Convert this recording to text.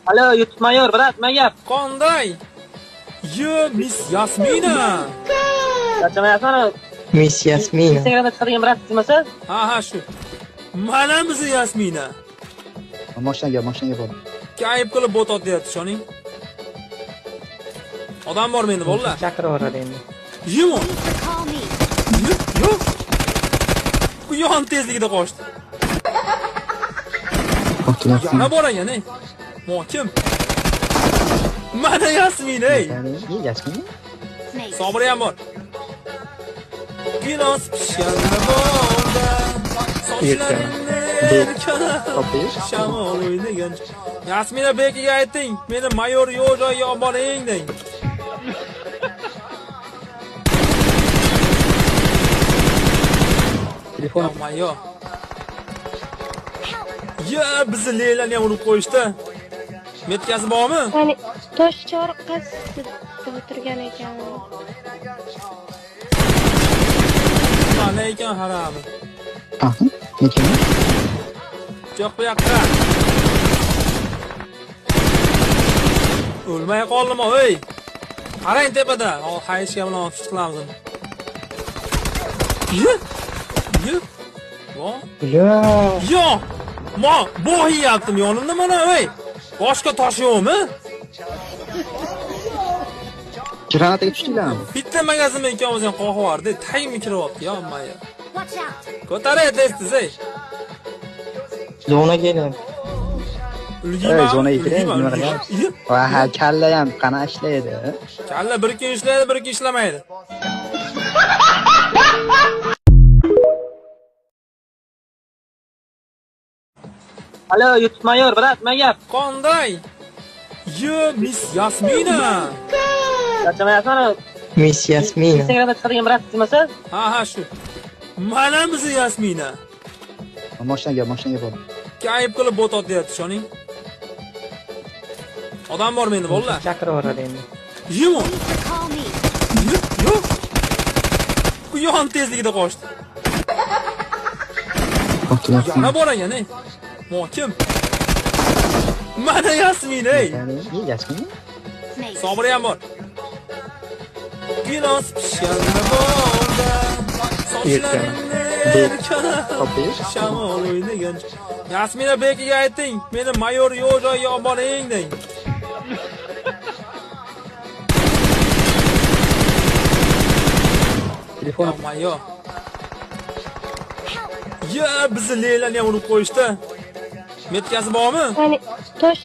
Алло, YouTube mayor, brat, nima gap? Qanday? Yo, Miss Yasmina. Charchamayapsanmi? Miss Yasmina. Instagramda chiqadigan brat sizmisiz? Ha, shu. Mana biz Yasmina. Mashinaga bor. Kayib qilib bot otyapti, shoning. Odam bor menda, bolla. Chaqiraveradi endi. Yomon. Yo'q. Bu yon tezligida qochdi. Yana bor ekan, ey. Mo kim? Mana Yasmina, ey. Yasmina? Sabri ham bor. Gilos pishganda bo'ldi. Sochlarimni shamol o'ynagan. Yasmina bekiga ayting, meni mayor yo'q joyga olib boring deng. Telefon Mayor. Ya, bizni Leylani ham urib qo'yishdi. Metkasi bormi? Ya'ni tosh chorqasida o'tirgan ekan. Qana ekan harami. Aha, nekin? Yo'q bu yoqqa. O'lmay qoldimi, ey? Qarang tepada. Hayishga bilan olib qilamiz. Yo. Yo. Ma, bo'g'iyaptim yonimda mana, ey. Boshqa tosh yo'qmi? Granataga tushdinglarmi? Bitta magazinda ikkimiz ham qo'rqyapti. Tagimga kiryapti, yo maya. Ko'taray tez, ey. Zona kelin. Ey, zonaga kiring, nima qilyapsiz? Ha, kalla ham qana ishlaydi. Kalla bir kun ishlaydi, bir kun ishlamaydi. Allo, YouTube mayor, brat, nima gap? Qanday? Yo, Miss Yasmina. Charchamayapsanmi? Miss Yasmina. Instagramda chiqadigan brat sizmisiz? Ha, shu. Mana biz Yasmina. Mashinaga bor. Kayib qilib bot otyapti, shoning. Odam bor menda, bolla. Chaqiraveradi endi. Yomon. Yo'q. Bu yon tezligida qochdi. Yana bor ekan, ey. Mo kim? Mana Yasmina, ey. Yasmina? Sabri ham bor. Gilos pishganda bo'ldi. Sochlarimni shamol o'ynagan. Yasmina bekiga ayting, meni mayor yo'q joyga olib boring deng. Telefon mayor. Ya, bizni Leylani ham urib qo'yishdi. Metkasi bormi? Ya'ni tosh